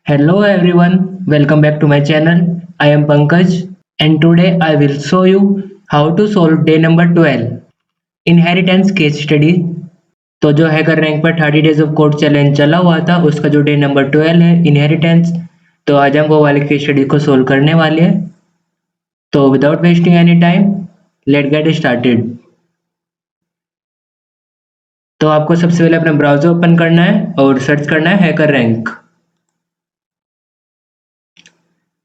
Hello everyone, welcome back to my channel. I am Pankaj and today I will show you how to solve day number 12 Inheritance case study. तो जो hacker rank पर 30 days of code challenge चला हुआ था उसका जो day number 12 है inheritance, तो आज हम वो वाले केस स्टडी को सोल्व करने वाले हैं। तो without wasting any time let get started. तो आपको सबसे पहले अपना ब्राउज़र ओपन करना है और सर्च करना है हैकर रैंक।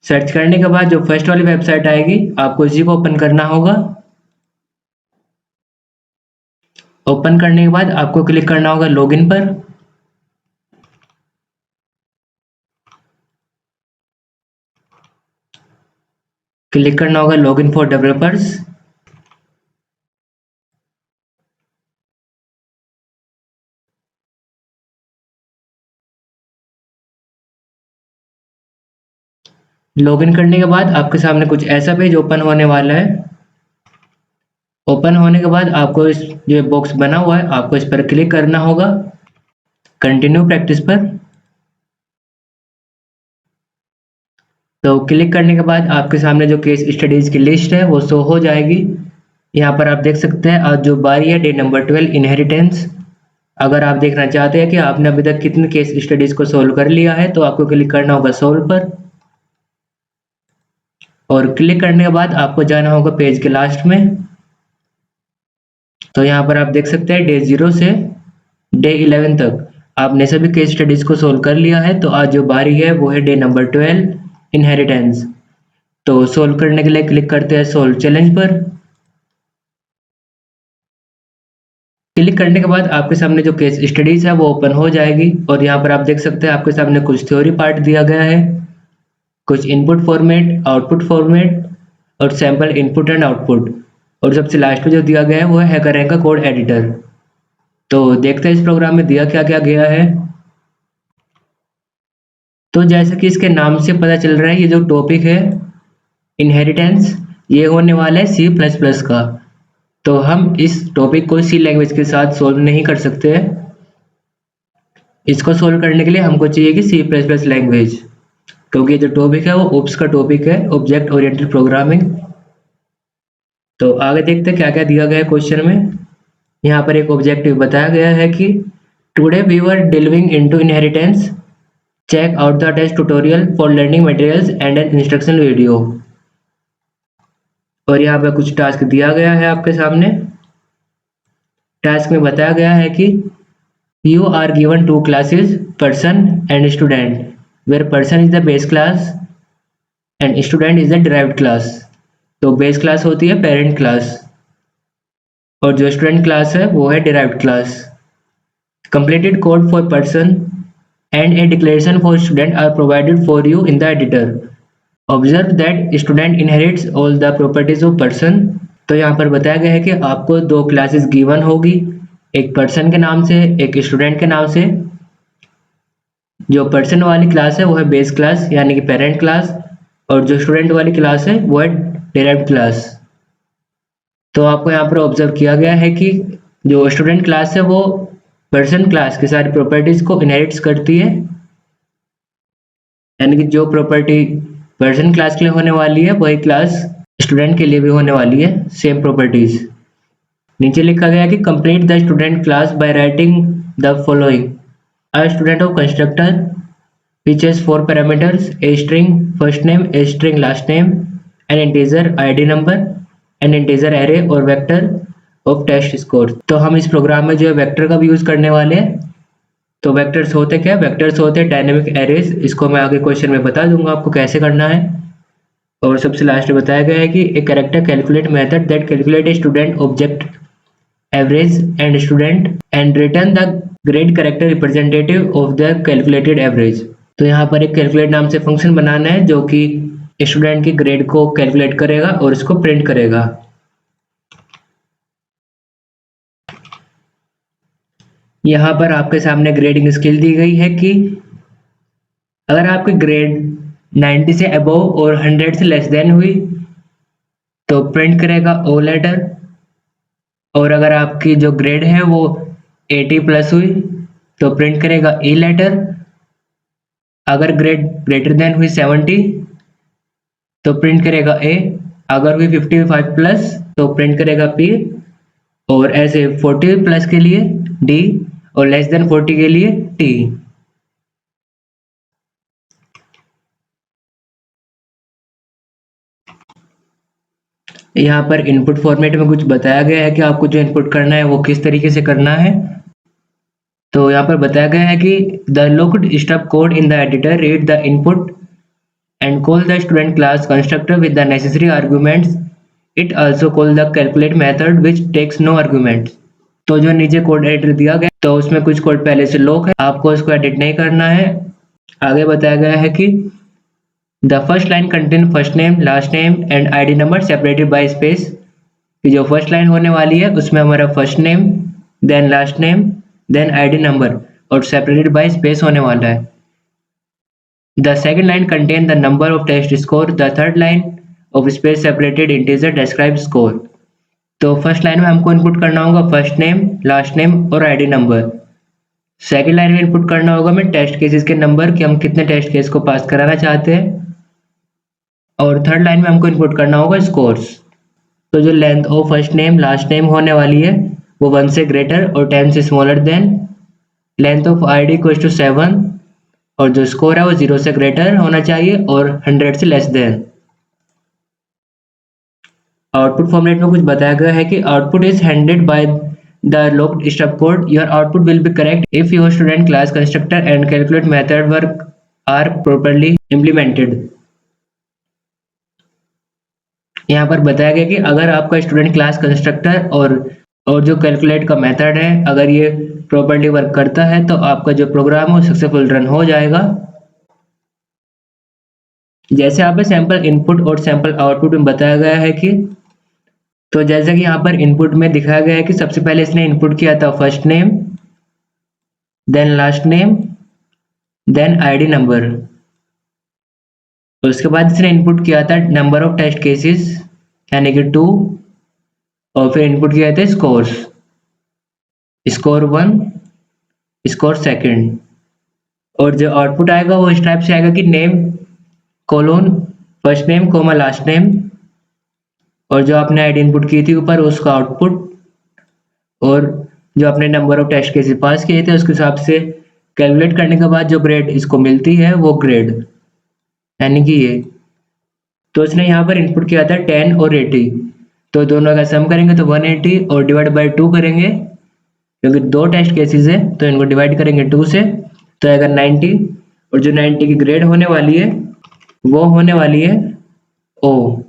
सर्च करने के बाद जो फर्स्ट वाली वेबसाइट आएगी आपको इसी को ओपन करना होगा। ओपन करने के बाद आपको क्लिक करना होगा लॉगिन पर। क्लिक करना होगा लॉगिन फॉर डेवलपर्स। लॉगिन करने के बाद आपके सामने कुछ ऐसा पेज ओपन होने वाला है। ओपन होने के बाद आपको इस जो बॉक्स बना हुआ है आपको इस पर क्लिक करना होगा कंटिन्यू प्रैक्टिस पर। तो क्लिक करने के बाद आपके सामने जो केस स्टडीज की लिस्ट है वो शो हो जाएगी। यहाँ पर आप देख सकते हैं आज जो बारी है डे नंबर 12 इनहेरिटेंस। अगर आप देखना चाहते हैं कि आपने अभी तक कितने केस स्टडीज को सोल्व कर लिया है तो आपको क्लिक करना होगा सोल्व पर। और क्लिक करने के बाद आपको जाना होगा पेज के लास्ट में। तो यहाँ पर आप देख सकते हैं डे 0 से डे 11 तक आपने सभी केस स्टडीज को सोल्व कर लिया है। तो आज जो बारी है वो है डे नंबर 12 इनहेरिटेंस। तो सोल्व करने के लिए क्लिक करते हैं सोल्व चैलेंज पर। क्लिक करने के बाद आपके सामने जो केस स्टडीज है वो ओपन हो जाएगी और यहाँ पर आप देख सकते हैं आपके सामने कुछ थ्योरी पार्ट दिया गया है, कुछ इनपुट फॉर्मेट, आउटपुट फॉर्मेट और सैंपल इनपुट एंड आउटपुट, और सबसे लास्ट में जो दिया गया है वो है हैकर रैंक का कोड एडिटर। तो देखते हैं इस प्रोग्राम में दिया क्या क्या गया है। तो जैसे कि इसके नाम से पता चल रहा है ये जो टॉपिक है इनहेरिटेंस ये होने वाला है C++ का। तो हम इस टॉपिक को C लैंग्वेज के साथ सोल्व नहीं कर सकते हैं। इसको सोल्व करने के लिए हमको चाहिए कि C++ लैंग्वेज, क्योंकि जो टॉपिक है वो ओप्स का टॉपिक है, ऑब्जेक्ट ओरिएंटेड प्रोग्रामिंग। तो आगे देखते हैं क्या क्या दिया गया है क्वेश्चन में। यहाँ पर एक ऑब्जेक्टिव बताया गया है कि today we were delving into inheritance, check out the test tutorial for learning materials and an instruction video. और यहाँ पर कुछ टास्क दिया गया है आपके सामने। टास्क में बताया गया है कि you are given 2 classes person and student, where person is the base class and student is the derived class. तो बेस क्लास होती है पेरेंट क्लास और जो स्टूडेंट क्लास है वो है derived class. Completed code for person and a declaration for student are provided for you in the editor. Observe that student inherits all the properties of person. तो यहाँ पर बताया गया है कि आपको 2 क्लासेस गिवन होगी, एक पर्सन के नाम से एक स्टूडेंट के नाम से। जो पर्सन वाली क्लास है वो है बेस क्लास यानी कि पेरेंट क्लास, और जो स्टूडेंट वाली क्लास है वो है डिराइव्ड क्लास। तो आपको यहाँ पर ऑब्जर्व किया गया है कि जो स्टूडेंट क्लास है वो पर्सन क्लास की सारी प्रॉपर्टीज को इनहेरिट्स करती है, यानी कि जो प्रॉपर्टी पर्सन क्लास के लिए होने वाली है वही क्लास स्टूडेंट के लिए भी होने वाली है, सेम प्रॉपर्टीज। नीचे लिखा गया है कि complete the student class by writing the following. A student of constructor which has 4 parameters, a string first name, a string last name, an integer id number, an integer array और vector of test score। तो हम इस programme में जो है vector का भी use करने वाले हैं। तो वेक्टर्स होते क्या? वेक्टर्स होते हैं डायनेमिक एरेज। इसको मैं आगे क्वेश्चन में बता दूंगा आपको कैसे करना है। और सबसे लास्ट में बताया गया है कि a character calculate method that calculate a student object average and student and return the grade character representative of the calculated average. तो यहाँ पर एक कैलकुलेट नाम से फंक्शन बनाना है जो कि स्टूडेंट की ग्रेड को कैलकुलेट करेगा और इसको प्रिंट करेगा। यहाँ पर आपके सामने ग्रेडिंग स्केल दी गई है कि अगर आपकी ग्रेड 90 से अबव और 100 से लेस देन हुई तो प्रिंट करेगा ओ लेटर, और अगर आपकी जो ग्रेड है वो 80 प्लस हुई तो प्रिंट करेगा ई लेटर। अगर ग्रेड ग्रेटर देन हुई 70 तो प्रिंट करेगा ए। अगर हुई 55 प्लस तो प्रिंट करेगा पी, और ऐसे 40 प्लस के लिए डी, और लेस देन 40 के लिए टी। यहाँ पर इनपुट फॉर्मेट में कुछ बताया गया है कि आपको जो इनपुट करना है वो किस तरीके से करना है। तो यहाँ पर बताया गया है कि the looked stub code in the editor read the input and call the student class constructor with the necessary arguments. It also call the calculate method which takes no arguments. तो जो नीचे कोड एडिटर दिया गया तो उसमें कुछ code पहले से लॉक है, आपको उसको एडिट नहीं करना है। आगे बताया गया है कि the first line contain first name, last name and ID number separated by space. जो फर्स्ट लाइन होने वाली है उसमें हमारा first name, then last name, then ID number, और सेपरेटेड बाय स्पेस होने वाला है। The second line contains the number of test score. The third line of space separated integer describes score. तो फर्स्ट लाइन में हमको input करना होगा first name, last name और आईडी नंबर। सेकंड लाइन में इनपुट करना होगा हमें टेस्ट केसेस के नंबर कि हम कितने टेस्ट केस को पास कराना चाहते हैं, और थर्ड लाइन में हमको इनपुट करना होगा स्कोर्स। तो जो length of first name last name होने वाली है वो 1 से ग्रेटर और 10 से smaller than length of ID equals to 7, और जो स्कोर है वो 0 से ग्रेटर होना चाहिए और 100 से लेस देन। आउटपुट फॉर्मेट में कुछ बताया गया है कि output is handed by the locked stub code. Your output will be correct if your student class constructor and calculate method work are properly implemented. यहाँ पर बताया गया कि अगर आपका स्टूडेंट क्लास कंस्ट्रक्टर और जो कैलकुलेट का मेथड है अगर ये प्रॉपर्ली वर्क करता है तो आपका जो प्रोग्राम है सक्सेसफुल रन हो जाएगा। जैसे यहाँ पे सैंपल इनपुट और सैंपल आउटपुट में बताया गया है कि तो जैसे कि यहाँ पर इनपुट में दिखाया गया है कि सबसे पहले इसने इनपुट किया था first name, then last name, then ID number. उसके बाद इसने इनपुट किया था नंबर ऑफ टेस्ट केसेस यानी कि 2, और फिर इनपुट किया था स्कोर्स, स्कोर 1, स्कोर 2, और जो आउटपुट आएगा वो इस टाइप से आएगा कि name colon first name comma last name, और जो आपने आईडी इनपुट की थी ऊपर उसका आउटपुट, और जो आपने number of test cases pass किए थे उसके हिसाब से कैलकुलेट करने के बाद जो ग्रेड इसको मिलती है वो ग्रेड यानी कि ये। तो इसने यहाँ पर इनपुट किया था 10 और 80, तो दोनों का सम करेंगे तो 180 और डिवाइड बाय 2 करेंगे क्योंकि 2 टेस्ट केसेस है तो इनको डिवाइड करेंगे 2 से, तो आएगा 90, और जो 90 की ग्रेड होने वाली है वो होने वाली है ओ।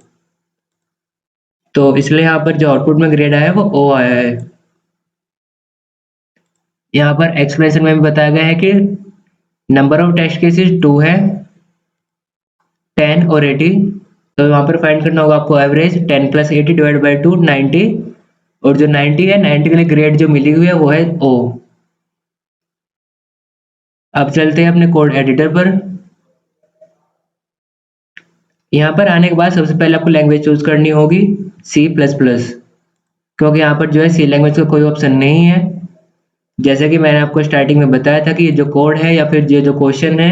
तो इसलिए यहाँ पर जो आउटपुट में ग्रेड आया है वो ओ आया है। यहाँ पर एक्सप्लेनेशन में भी बताया गया है कि नंबर ऑफ टेस्ट केसेस 2 है, 10 और 80, तो यहाँ पर फाइंड करना होगा आपको एवरेज 10 प्लस 80 डिवाइड बाई 2 90, और जो 90 है 90 के लिए ग्रेड जो मिली हुई है वो है ओ। अब चलते हैं अपने कोड एडिटर पर। यहाँ पर आने के बाद सबसे पहले आपको लैंग्वेज चूज करनी होगी C++, क्योंकि यहाँ पर जो है सी लैंग्वेज का कोई ऑप्शन नहीं है। जैसे कि मैंने आपको स्टार्टिंग में बताया था कि ये जो कोड है या फिर ये जो क्वेश्चन है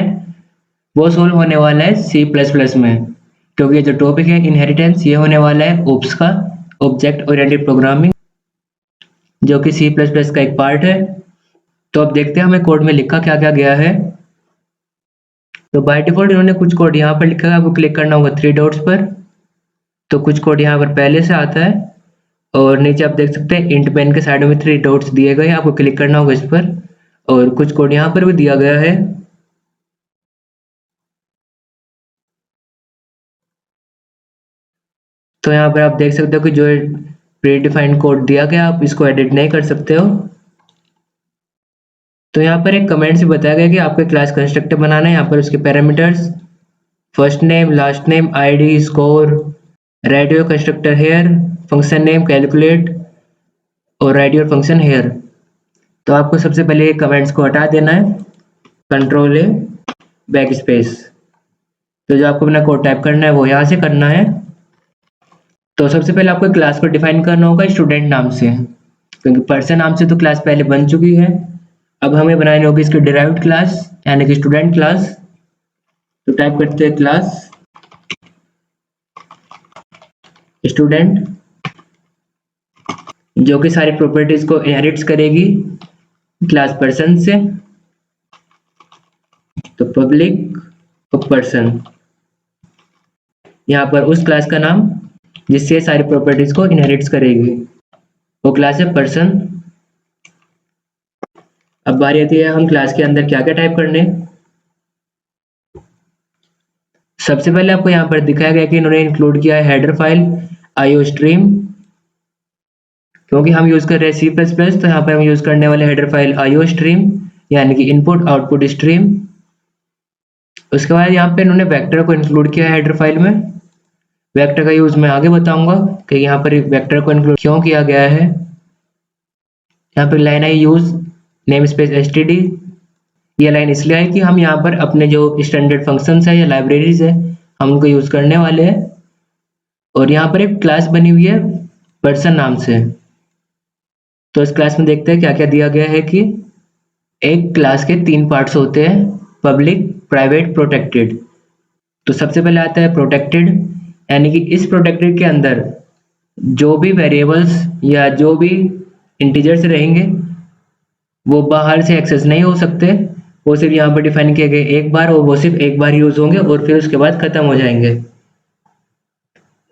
वो सोल्व होने वाला है C++ में, क्योंकि ये जो टॉपिक है इनहेरिटेंस ये होने वाला है ओप्स का, ऑब्जेक्ट ओरिएंटेड प्रोग्रामिंग, जो कि C++ का एक पार्ट है। तो अब देखते हैं हमें कोड में लिखा क्या क्या गया है। तो बाय डिफॉल्ट इन्होंने कुछ कोड यहाँ पर लिखा है, आपको क्लिक करना होगा 3 डॉट्स पर, तो कुछ कोड यहाँ पर पहले से आता है, और नीचे आप देख सकते हैं इंट पेन के साइड में 3 डॉट्स दिए गए हैं, आपको क्लिक करना होगा इस पर, और कुछ कोड यहाँ पर भी दिया गया है। तो यहाँ पर आप देख सकते हो कि जो प्री डिफाइंड कोड दिया गया आप इसको एडिट नहीं कर सकते हो। तो यहाँ पर एक कमेंट से बताया गया कि आपको क्लास कंस्ट्रक्टर बनाना है। यहाँ पर उसके parameters first name, last name, ID, score, write your constructor here, function name calculate, और राइट योर फंक्शन हेयर। तो आपको सबसे पहले कमेंट्स को हटा देना है, कंट्रोल ए बैक स्पेस। तो जो आपको अपना कोड टाइप करना है वो यहाँ से करना है। तो सबसे पहले आपको क्लास को डिफाइन करना होगा स्टूडेंट नाम से, क्योंकि पर्सन नाम से तो क्लास पहले बन चुकी है। अब हमें बनानी होगी इसकी डिराइव्ड क्लास यानी कि स्टूडेंट क्लास। तो टाइप करते हैं क्लास स्टूडेंट, जो कि सारी प्रॉपर्टीज को इनहेरिट्स करेगी क्लास पर्सन से। तो पब्लिक पर्सन, यहाँ पर उस क्लास का नाम जिससे सारी प्रॉपर्टीज को इनहेरिट्स करेगी वो क्लास है पर्सन। अब बारी आती है हम क्लास के अंदर क्या क्या टाइप करने। सबसे पहले आपको यहाँ पर दिखाया गया कि इन्होंने इंक्लूड किया है हेडर फाइल आईओ स्ट्रीम, क्योंकि हम यूज कर रहे हैं C++, तो यहाँ पर हम यूज करने वाले हेडर फाइल आईओ स्ट्रीम यानी कि इनपुट आउटपुट स्ट्रीम। उसके बाद यहाँ पे इन्होंने वेक्टर को इंक्लूड किया है हेडर फाइल में। वेक्टर का यूज मैं आगे बताऊंगा कि यहाँ पर वेक्टर को इंक्लूड क्यों किया गया है। यहाँ पर लाइन आई यूज नेम स्पेस std, ये लाइन इसलिए है कि हम यहाँ पर अपने जो स्टैंडर्ड फंक्शंस है या लाइब्रेरीज है हम उनको यूज करने वाले हैं। और यहाँ पर एक क्लास बनी हुई है पर्सन नाम से। तो इस क्लास में देखते हैं क्या क्या दिया गया है कि एक क्लास के 3 पार्ट्स होते हैं, पब्लिक प्राइवेट प्रोटेक्टेड। तो सबसे पहले आता है प्रोटेक्टेड, यानी कि इस प्रोटेक्टेड के अंदर जो भी वेरिएबल्स या जो भी इंटीजर्स रहेंगे वो बाहर से एक्सेस नहीं हो सकते, वो सिर्फ यहाँ पर डिफाइन किए गए एक बार और वो सिर्फ एक बार यूज होंगे और फिर उसके बाद खत्म हो जाएंगे।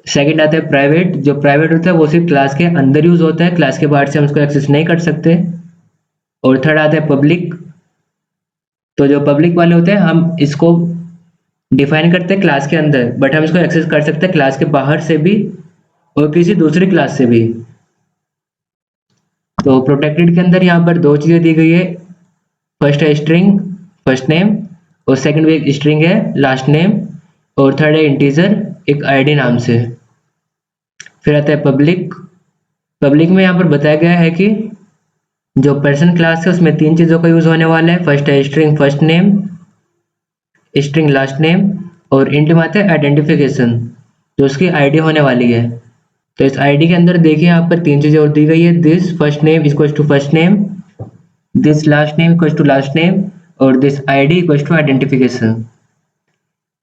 सेकंड आता है प्राइवेट, जो प्राइवेट होता है वो सिर्फ क्लास के अंदर यूज होता है, क्लास के बाहर से हम उसको एक्सेस नहीं कर सकते। और थर्ड आता है पब्लिक, तो जो पब्लिक वाले होते हैं हम इसको डिफाइन करते हैं क्लास के अंदर, बट हम इसको एक्सेस कर सकते हैं क्लास के बाहर से भी और किसी दूसरी क्लास से भी। तो प्रोटेक्टेड के अंदर यहाँ पर 2 चीजें दी गई है, फर्स्ट है स्ट्रिंग फर्स्ट नेम और सेकंड भी एक स्ट्रिंग है लास्ट नेम और थर्ड है इंटीजर एक आईडी नाम से। फिर आता है पब्लिक। पब्लिक में यहाँ पर बताया गया है कि जो पर्सन क्लास है उसमें 3 चीजों का यूज होने वाला है, फर्स्ट है string first name, string last name और इंट में आता है आइडेंटिफिकेशन जो उसकी आईडी होने वाली है। तो इस आईडी के अंदर देखिए यहाँ पर 3 चीजें और दी गई है, this first name equals to first name, this last name equals to last name और this ID equals to identification.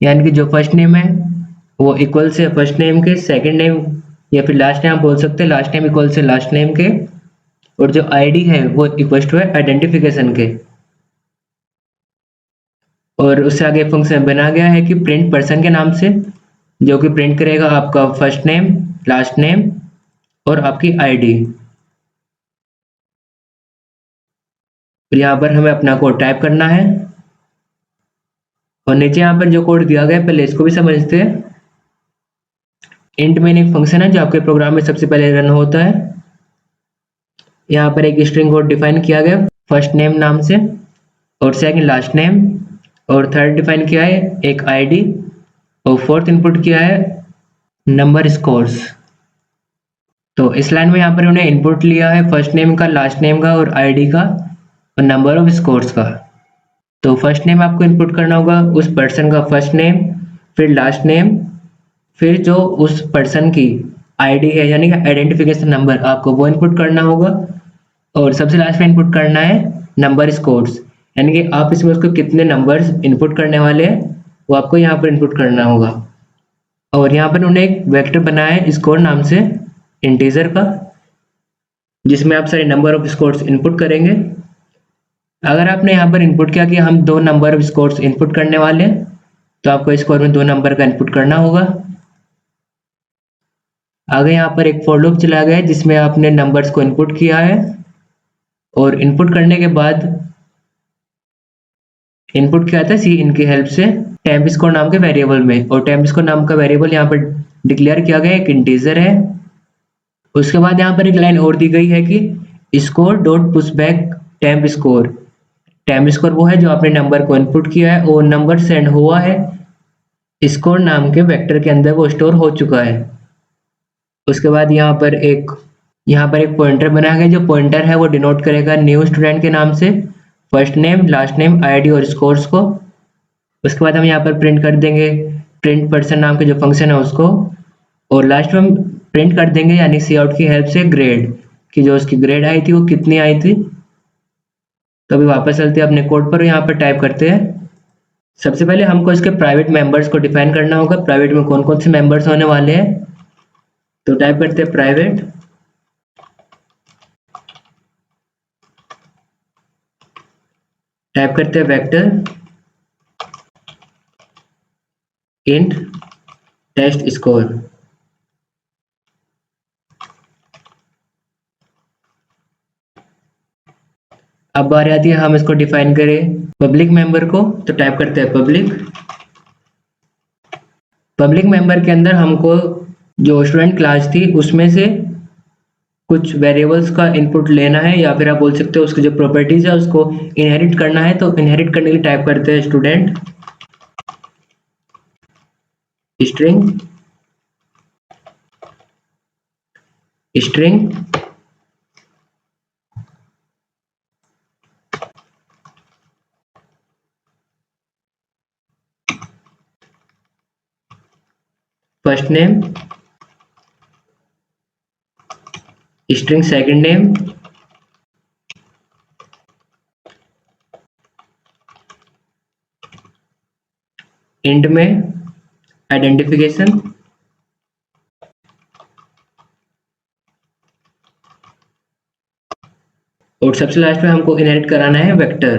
यानी कि जो फर्स्ट नेम है वो इक्वल से फर्स्ट नेम के, सेकंड नेम या फिर लास्ट नेम आप बोल सकते हैं लास्ट नेम इक्वल से लास्ट नेम के, और जो आईडी है वो इक्वल टू है आइडेंटिफिकेशन के। और उससे आगे फंक्शन बना गया है कि प्रिंट पर्सन के नाम से, जो कि प्रिंट करेगा आपका फर्स्ट नेम लास्ट नेम और आपकी आईडी। फिर यहाँ पर हमें अपना कोड टाइप करना है और नीचे यहाँ पर जो कोड दिया गया है पहले इसको भी समझते हैं। इंट मेन एक फंक्शन है जो आपके प्रोग्राम में सबसे पहले रन होता है। यहाँ पर एक स्ट्रिंग कोड डिफाइन किया गया फर्स्ट नेम नाम से और सेकंड लास्ट नेम और थर्ड डिफाइन किया है एक आईडी और फोर्थ इनपुट किया है नंबर स्कोर्स। तो इस लाइन में यहाँ पर उन्हें इनपुट लिया है फर्स्ट नेम का, लास्ट नेम का और आईडी का और नंबर ऑफ स्कोर्स का। तो फर्स्ट नेम आपको इनपुट करना होगा उस पर्सन का फर्स्ट नेम, फिर लास्ट नेम, फिर जो उस पर्सन की आईडी है यानी कि आइडेंटिफिकेशन नंबर आपको वो इनपुट करना होगा और सबसे लास्ट में इनपुट करना है नंबर स्कोर्स, यानी कि आप इसमें उसको कितने नंबर्स इनपुट करने वाले हैं वो आपको यहाँ पर इनपुट करना होगा। और यहाँ पर उन्होंने एक वेक्टर बनाया है स्कोर नाम से इंटीजर का, जिसमें आप सारे नंबर ऑफ स्कोर्स इनपुट करेंगे। अगर आपने यहाँ पर इनपुट किया कि हम 2 नंबर ऑफ स्कोर्स इनपुट करने वाले हैं तो आपको स्कोर में 2 नंबर का इनपुट करना होगा। आगे यहाँ पर एक फॉर लूप चला गया है जिसमें आपने नंबर्स को इनपुट किया है और इनपुट करने के बाद इनपुट किया था सी इन की हेल्प से टेम्प स्कोर नाम के वेरिएबल में, और टेम्प स्कोर नाम का वेरिएबल यहाँ पर डिक्लेयर किया गया एक इंटीजर है। उसके बाद यहाँ पर एक लाइन और दी गई है कि score dot push back temp score. Temp score वो है जो आपने नंबर को इनपुट किया है और नंबर सेंड हुआ है स्कोर नाम के वेक्टर के अंदर, वो स्टोर हो चुका है। उसके बाद यहाँ पर एक पॉइंटर बनाया गया, जो पॉइंटर है वो डिनोट करेगा न्यू स्टूडेंट के नाम से first name last name ID और स्कोर्स को। उसके बाद हम यहाँ पर प्रिंट कर देंगे प्रिंट पर्सन नाम के जो फंक्शन है उसको, और लास्ट में हम प्रिंट कर देंगे यानी सी आउट की हेल्प से ग्रेड, कि जो उसकी ग्रेड आई थी वो कितनी आई थी। तो अभी वापस चलते हैं अपने कोड पर, यहाँ पर टाइप करते हैं। सबसे पहले हमको इसके प्राइवेट मेंबर्स को डिफाइन करना होगा, प्राइवेट में कौन कौन से मेंबर्स होने वाले हैं। तो टाइप करते हैं प्राइवेट, टाइप करते हैं वेक्टर इंट टेस्ट स्कोर। अब बारी आती है हम इसको डिफाइन करें पब्लिक मेंबर को। तो टाइप करते हैं पब्लिक मेंबर के अंदर हमको जो स्टूडेंट क्लास थी उसमें से कुछ वेरिएबल्स का इनपुट लेना है, या फिर आप बोल सकते हो उसकी जो प्रॉपर्टीज है उसको इनहेरिट करना है। तो इनहेरिट करने के लिए टाइप करते हैं student string string first name, string second name, int में आइडेंटिफिकेशन, और सबसे लास्ट में हमको इनहेरिट कराना है वेक्टर।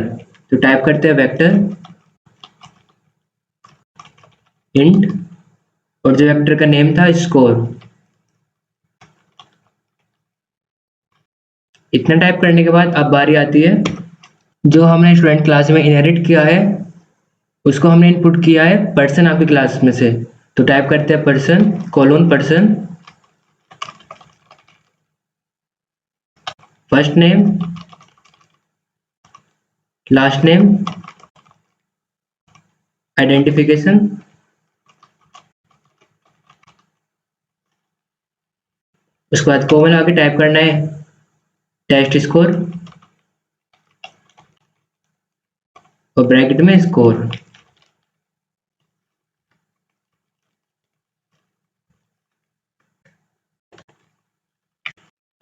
तो टाइप करते हैं वेक्टर इंट, और जो वेक्टर का नेम था स्कोर। इतना टाइप करने के बाद अब बारी आती है जो हमने स्टूडेंट क्लास में इनहेरिट किया है उसको हमने इनपुट किया है पर्सन आपकी क्लास में से। तो टाइप करते हैं person colon person first name last name identification, उसके बाद कोलन आके टाइप करना है टेस्ट स्कोर और ब्रैकेट में स्कोर।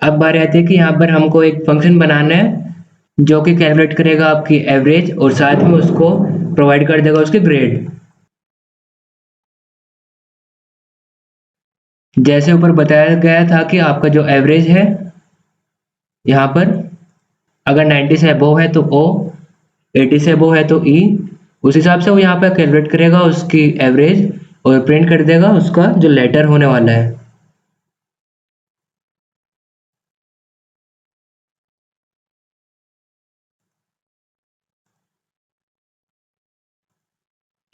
अब बारी आती है कि यहाँ पर हमको एक फंक्शन बनाना है जो कि कैलकुलेट करेगा आपकी एवरेज और साथ में उसको प्रोवाइड कर देगा उसके ग्रेड। जैसे ऊपर बताया गया था कि आपका जो एवरेज है यहाँ पर अगर 90 से अबोव है तो O, 80 से अबोव है तो E, उस हिसाब से वो यहाँ पर कैलकुलेट करेगा उसकी एवरेज और प्रिंट कर देगा उसका जो लेटर होने वाला है।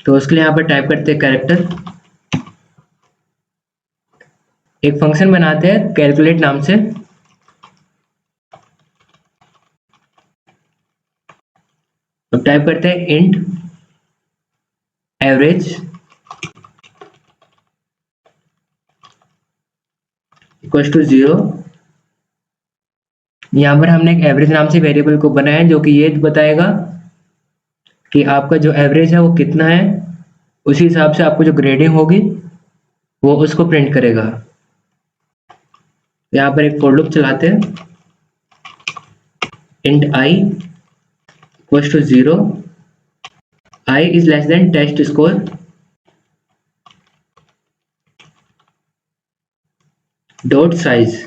तो उसके लिए यहाँ पर टाइप करते हैं कैरेक्टर, एक फंक्शन बनाते हैं कैलकुलेट नाम से। अब टाइप करते हैं इंट एवरेज इक्वल टू 0। यहाँ पर हमने एक एवरेज नाम से वेरिएबल को बनाया है जो कि ये बताएगा कि आपका जो एवरेज है वो कितना है, उसी हिसाब से आपको जो ग्रेडिंग होगी वो उसको प्रिंट करेगा। यहाँ पर एक फॉर लूप चलाते हैं int i equal to 0, i is less than test score dot size,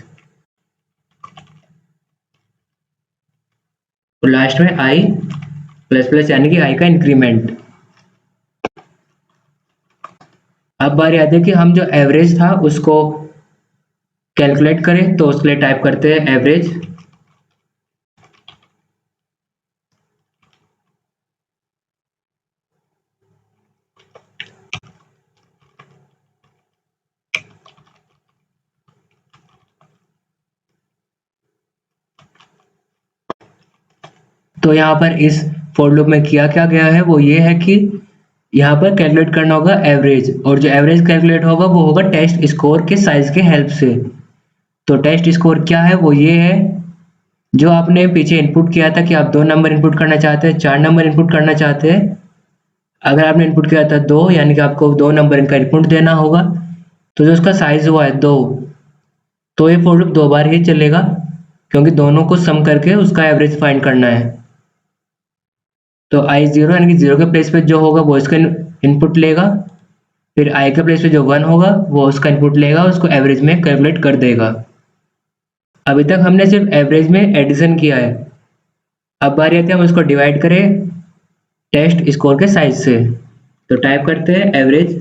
और लास्ट में i प्लस प्लस यानी कि i का इंक्रीमेंट। अब बारी आती है कि हम जो एवरेज था उसको कैलकुलेट करें। तो उसके लिए टाइप करते हैं एवरेज तो यहाँ पर इस फॉर लूप में किया क्या गया है वो ये है कि यहाँ पर कैलकुलेट करना होगा एवरेज, और जो एवरेज कैलकुलेट होगा वो होगा टेस्ट स्कोर के साइज के हेल्प से। तो टेस्ट स्कोर क्या है वो ये है जो आपने पीछे इनपुट किया था कि आप 2 नंबर इनपुट करना चाहते हैं, 4 नंबर इनपुट करना चाहते हैं। अगर आपने इनपुट किया था 2 यानी कि आपको 2 नंबर इनका इनपुट देना होगा। तो जो उसका साइज हुआ है 2, तो ये for लूप 2 बार ही चलेगा क्योंकि दोनों को सम करके उसका एवरेज फाइंड करना है। तो i 0 यानी कि 0 के प्लेस पे जो होगा वो इसका इनपुट लेगा, फिर i के प्लेस पे जो 1 होगा वो उसका इनपुट लेगा, उसको एवरेज में कैलकुलेट कर देगा। अभी तक हमने सिर्फ एवरेज में एडिशन किया है। अब बारी आती है हम उसको डिवाइड करें टेस्ट स्कोर के साइज से। तो टाइप करते हैं average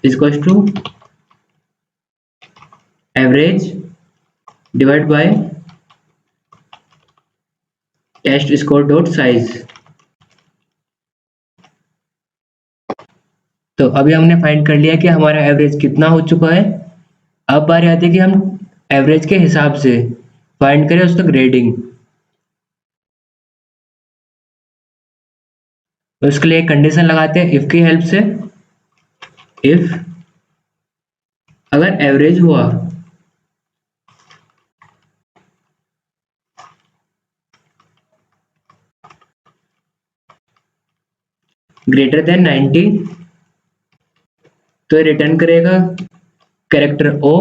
equals to average divide by test score dot size. तो अभी हमने फाइंड कर लिया कि हमारा एवरेज कितना हो चुका है। अब बारी आती है कि हम एवरेज के हिसाब से फाइंड करें उसका ग्रेडिंग। उसके लिए कंडीशन लगाते हैं इफ की हेल्प से। इफ अगर एवरेज हुआ ग्रेटर देन 90 तो रिटर्न करेगा कैरेक्टर ओ।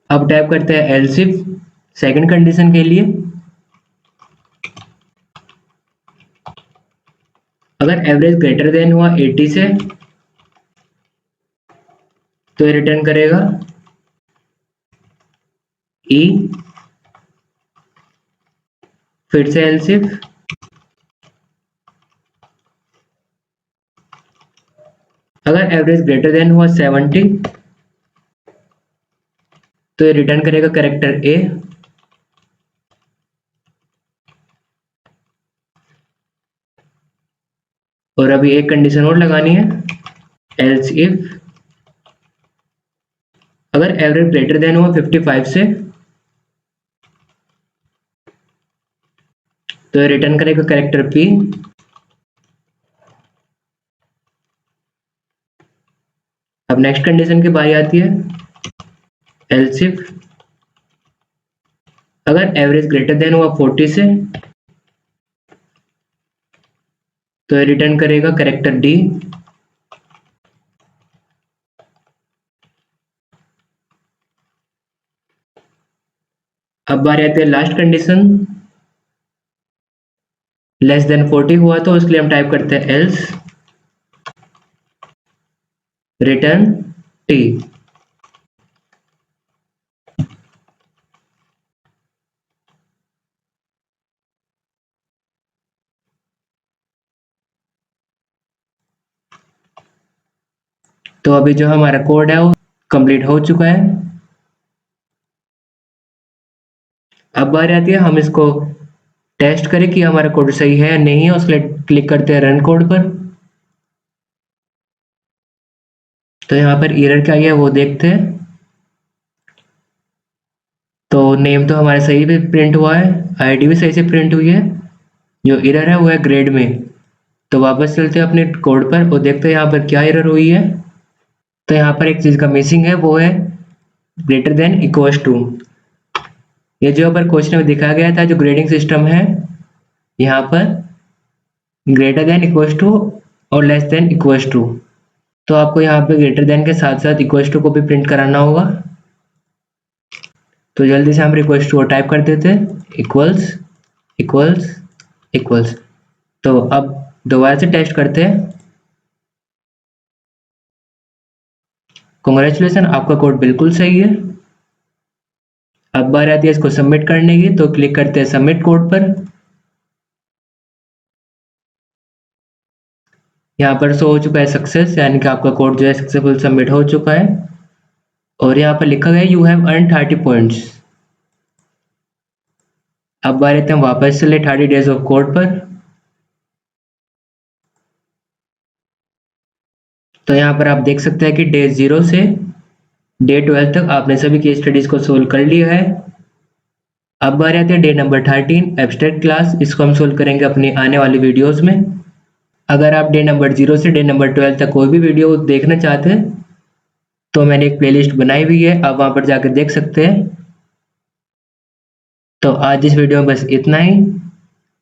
अब टाइप करते हैं एल्स इफ सेकंड कंडीशन के लिए। अगर एवरेज ग्रेटर देन हुआ 80 से तो रिटर्न करेगा ई। फिर से एल्स इफ अगर एवरेज ग्रेटर देन हुआ 70 तो रिटर्न करेगा कैरेक्टर ए। और अभी एक कंडीशन और लगानी है एल्स इफ अगर एवरेज ग्रेटर देन हुआ 55 से तो रिटर्न करेगा कैरेक्टर पी। अब नेक्स्ट कंडीशन की बारी आती है एल्स इफ अगर एवरेज ग्रेटर देन हुआ 40 से तो रिटर्न करेगा कैरेक्टर डी। अब बारी आती है लास्ट कंडीशन लेस देन 40 हुआ तो उसके लिए हम टाइप करते हैं एल्स रिटर्न टी। तो अभी जो हमारा कोड है वो कंप्लीट हो चुका है। अब बारी आती है हम इसको टेस्ट करें कि हमारा कोड सही है या नहीं है। उसके लिए क्लिक करते हैं रन कोड पर। तो यहाँ पर एरर क्या है वो देखते हैं। तो नेम तो हमारा सही भी प्रिंट हुआ है, आईडी भी सही से प्रिंट हुई है। जो एरर है वो है ग्रेड में। तो वापस चलते हैं अपने कोड पर और देखते हैं यहाँ पर क्या एरर हुई है। तो यहाँ पर एक चीज़ का मिसिंग है, वो है ग्रेटर देन इक्वल्स टू। ये जो पर क्वेश्चन में दिखाया गया था जो ग्रेडिंग सिस्टम है, यहाँ पर ग्रेटर देन इक्वल्स टू और लेस देन इक्वल्स टू। तो आपको यहाँ पे ग्रेटर देन के साथ साथ इक्वल्स टू को भी प्रिंट कराना होगा। तो जल्दी से हम इक्वल्स टू टाइप कर देते हैं इक्वल्स इक्वल्स इक्वल्स। तो अब दोबारा से टेस्ट करते हैं। कॉन्ग्रेचुलेसन, आपका कोड बिल्कुल सही है। अब बार आती है इसको सबमिट करने की, तो क्लिक करते हैं सबमिट कोड पर। यहाँ पर शो हो चुका है सक्सेस, यानी कि आपका कोड जो है सक्सेसफुल सबमिट हो चुका है। और यहाँ पर लिखा गया यू हैव अर्न 30 पॉइंट्स। अब बार आते हैं वापस चले 30 डेज ऑफ कोड पर। तो यहाँ पर आप देख सकते हैं कि डे 0 से डे 12 तक आपने सभी केस स्टडीज को सोल्व कर लिया है। अब बार आते हैं डे नंबर 13 एब्स्ट्रैक्ट क्लास। इसको हम सोल्व करेंगे अपनी आने वाली वीडियोस में। अगर आप डे नंबर 0 से डे नंबर 12 तक कोई भी वीडियो देखना चाहते हैं तो मैंने एक प्लेलिस्ट बनाई हुई है, आप वहाँ पर जाकर देख सकते हैं। तो आज इस वीडियो में बस इतना ही।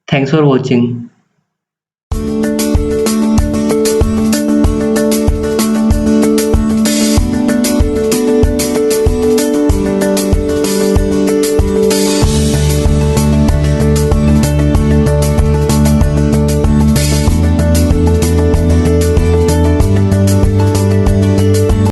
Thanks for watching.